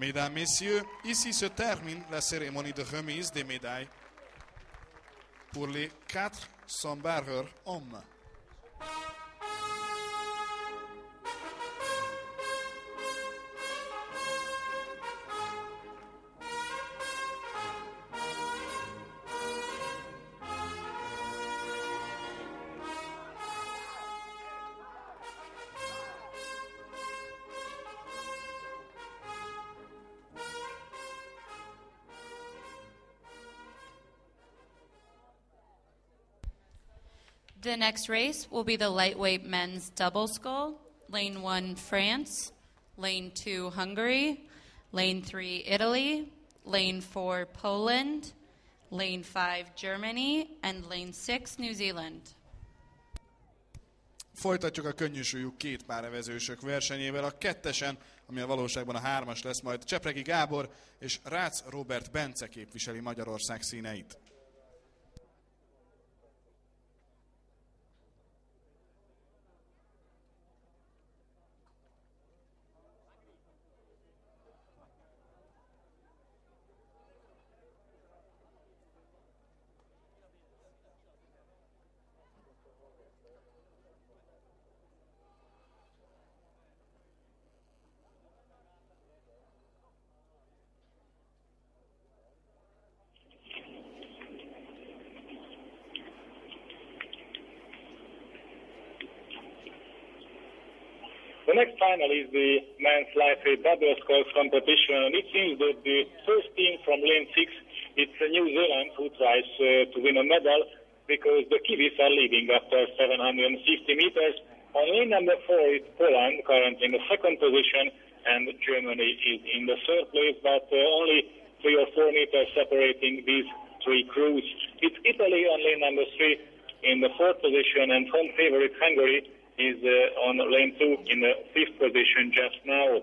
Mesdames, Messieurs, ici se termine la cérémonie de remise des médailles pour les 400 barreurs hommes. The next race will be the lightweight men's double scull. Lane 1, France. Lane 2, Hungary. Lane 3, Italy. Lane 4, Poland. Lane 5, Germany. And Lane 6, New Zealand. Folytatjuk a könnyűsúlyú két párevezősök versenyével. A kettesen, ami a valóságban a 3-as lesz, majd Csepregi Gábor és Rácz Róbert Bence képviseli Magyarország színeit. The next final is the men's lightweight double sculls competition, and it seems that the first team from lane 6, it's New Zealand who tries to win a medal, because the Kiwis are leading after 750 meters. On lane number 4 is Poland, currently in the second position, and Germany is in the third place, but only 3 or 4 meters separating these three crews. It's Italy on lane number 3 in the fourth position, and home favorite Hungary is on lane 2 in the fifth position just now.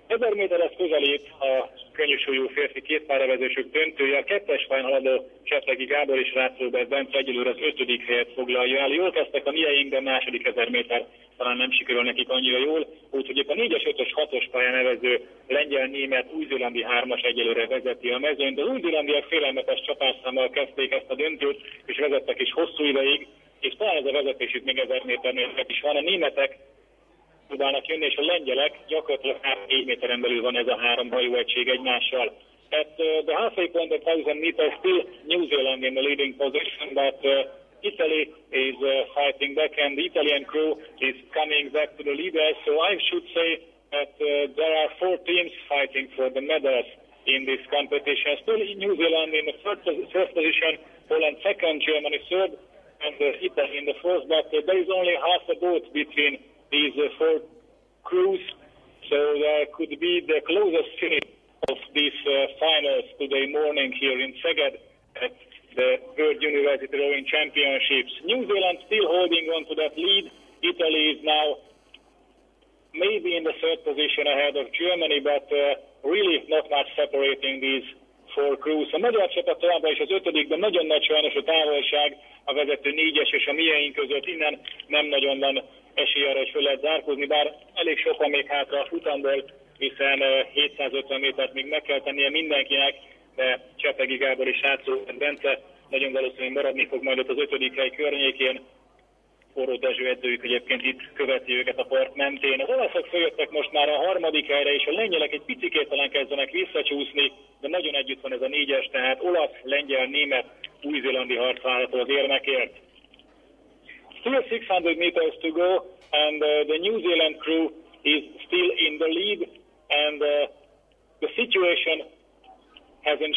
1000 méteres közelít a könnyűsúlyú férfi kétpárevezősök döntője. A kettes pályán haladó Csepregi Gábor és Rácz Róbert Bence egyelőre az 5. helyet foglalja el. Jól kezdtek a mieink, de a második 1000 méter talán nem sikerül nekik annyira jól. Úgyhogy épp a 4-es, 5-ös, 6-os pályán nevező lengyel-német új-zélandi 3-as egyelőre vezeti a mezőnyt. Az új-zélandiak félelmetes csapásszámmal kezdték ezt a döntőt, és vezettek is hosszú ideig, és talán ez a vezetésük még 1000 méternél is van. A németek próbálnak jönni, és a lengyelek gyakorlatilag 4 méteren belül van ez a 3 hajóegység egymással. At the halfway point of 1000 meters, still New Zealand in the leading position, but Italy is fighting back, and the Italian crew is coming back to the leaders. So I should say that there are 4 teams fighting for the medals in this competition. Still New Zealand in the first position, Poland second, Germany third, and Italy in the fourth, but there is only half a boat between these 4 crews, so there could be the closest finish of these finals today morning here in Szeged at the World University Rowing Championships. New Zealand still holding on to that lead. Italy is now maybe in the third position ahead of Germany, but really not much separating these 4 crews. A magyar csapat továbbra is az 5., de nagyon nagy sajnos a távolság a vezető 4-es és a mieink között. Innen nem nagyon van esély arra, hogy föl lehet zárkózni, bár elég sokan még hátra a futamból, hiszen 750 métert még meg kell tennie mindenkinek, de Csepregi Gábor és Rácz Róbert Bence nagyon valószínűleg maradni fog majd ott az 5. hely környékén. Forró Dezső edzőjük egyébként itt követi őket a part mentén. Az olaszok följöttek most már a 3. helyre, és a lengyelek egy picikét talán kezdenek visszacsúszni, de nagyon együtt van ez a 4-es, tehát olasz, lengyel, német, új-zélandi harc várható az érmekért. Still 600 meters to go, and the New Zealand crew is still in the lead, and the situation hasn't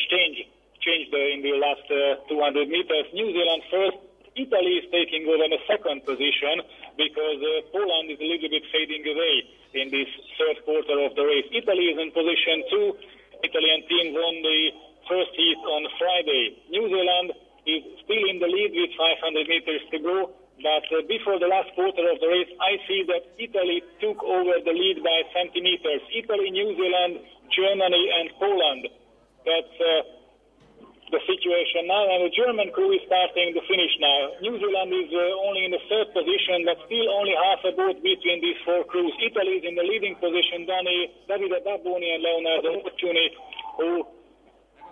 changed in the last 200 meters. New Zealand first, Italy is taking over the second position because Poland is a little bit fading away in this third quarter of the race. Italy is in position 2. Italian team won the first heat on Friday. New Zealand is still in the lead with 500 meters to go, but before the last quarter of the race, I see that Italy took over the lead by centimeters. Italy, New Zealand, Germany and Poland. That's the situation now, and the German crew is starting the finish now. New Zealand is only in the third position, but still only half a boat between these four crews. Italy is in the leading position, Davide Babboni and Leonardo Fortuny, who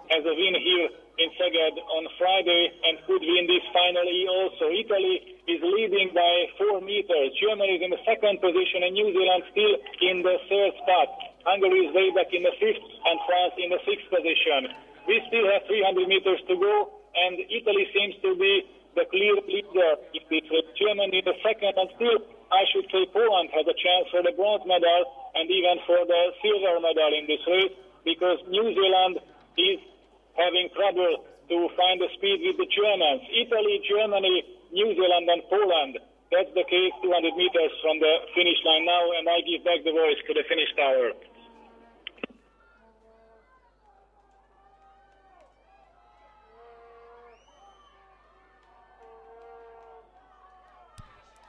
has a win here in Szeged on Friday and could win this final E also. Italy is leading by 4 meters. Germany is in the second position and New Zealand still in the third spot. Hungary is way back in the fifth and France in the sixth position. We still have 300 meters to go and Italy seems to be the clear leader in this race. Germany in the second, and still I should say Poland has a chance for the bronze medal and even for the silver medal in this race, because New Zealand is having trouble to find the speed with the Germans. Italy, Germany, New Zealand and Poland. That's the case 200 meters from the finish line now, and I give back the voice to the finish tower.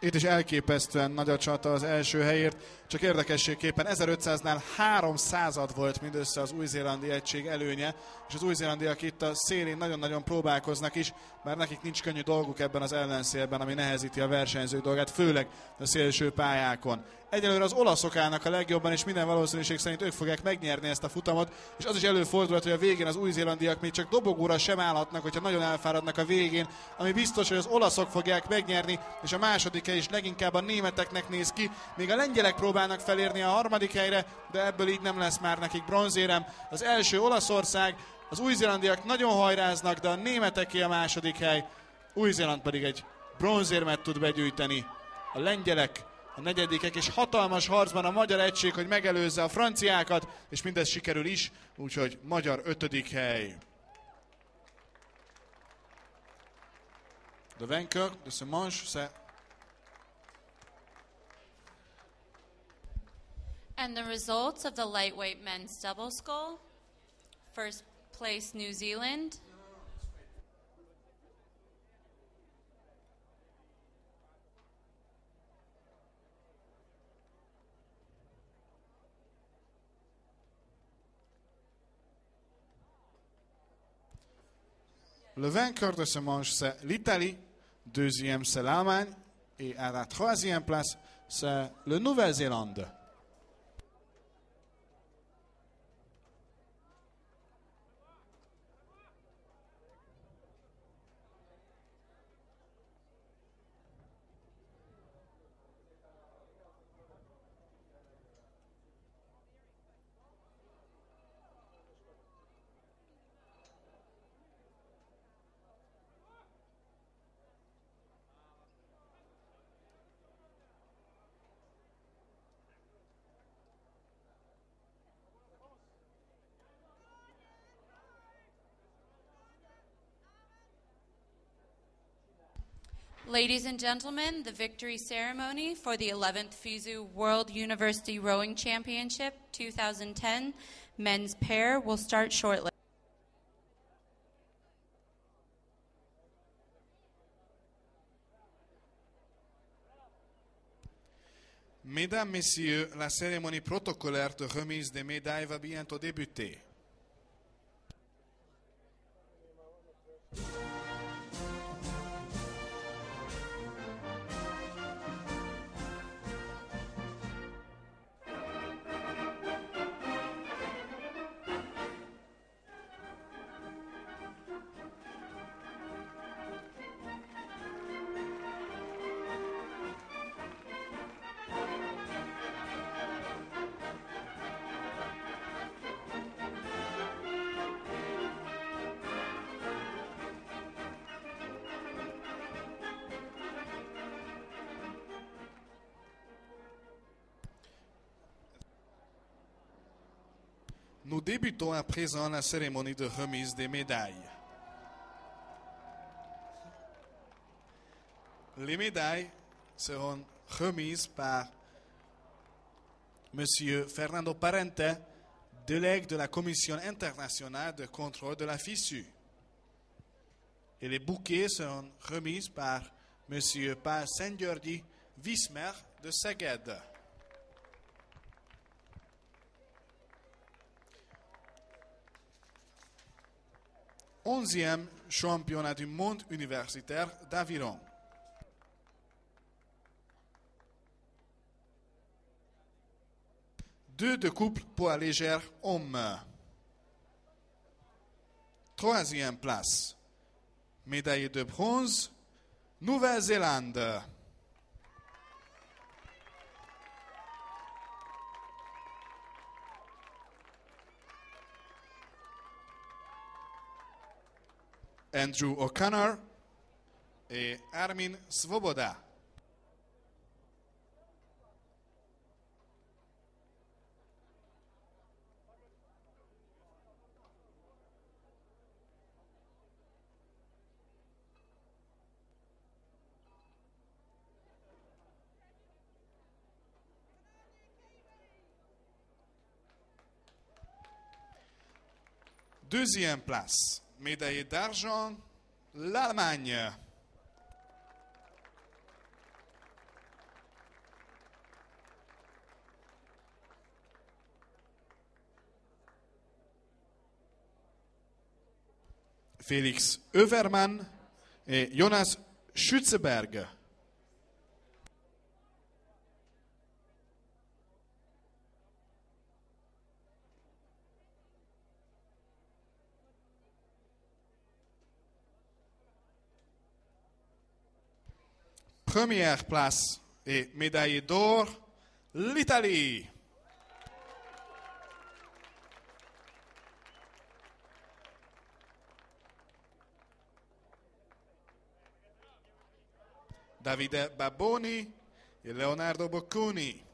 Itt is elképesztően nagy a csata az első helyért, csak érdekességképpen 1500-nál 300 volt mindössze az új-zélandi egység előnye, és az új-zélandiak itt a szélén nagyon-nagyon próbálkoznak is, mert nekik nincs könnyű dolguk ebben az ellenszélben, ami nehezíti a versenyzők dolgát, főleg a szélső pályákon. Egyelőre az olaszok állnak a legjobban, és minden valószínűség szerint ők fogják megnyerni ezt a futamot, és az is előfordulhat, hogy a végén az új-zélandiak még csak dobogóra sem állhatnak, hogyha nagyon elfáradnak a végén, ami biztos, hogy az olaszok fogják megnyerni, és a második hely is leginkább a németeknek néz ki, még a lengyelek próbálnak felérni a harmadik helyre, de ebből így nem lesz már nekik bronzérem. Az első Olaszország, az új-zélandiak nagyon hajráznak, de a németeké a második hely, Új-Zéland pedig egy bronzérmet tud begyűjteni. A lengyelek a negyedikek, és hatalmas harcban a magyar egység, hogy megelőzze a franciákat, és mindez sikerül is, úgyhogy magyar 5. hely. Le vainqueur de ce manche, c'est... And the results of the lightweight men's double scull. First place, New Zealand. Le vainqueur de ce manche, c'est l'Italie. Deuxième, c'est l'Allemagne. Et à la troisième place, c'est le Nouvelle-Zélande. Ladies and gentlemen, the victory ceremony for the 11th FISU World University Rowing Championship 2010 men's pair will start shortly. Mesdames, Messieurs, la cérémonie protocolaire de remise des médailles va bientôt débuter. Nous débutons à présent la cérémonie de remise des médailles. Les médailles seront remises par M. Fernando Parente, délégué de la Commission internationale de contrôle de la FISU. Et les bouquets seront remis par M. Pa Sengjordi, vice-maire de Szeged. 11e championnat du monde universitaire d'aviron. Deux de couple poids légère hommes. Troisième place. Médaille de bronze, Nouvelle-Zélande. Andrew O'Connor et Armin Svoboda. Deuxième place, médaille d'argent, l'Allemagne. Félix Övermann et Jonas Schützeberg. Première place et médaille d'or, l'Italie. Davide Babboni et Leonardo Bocconi.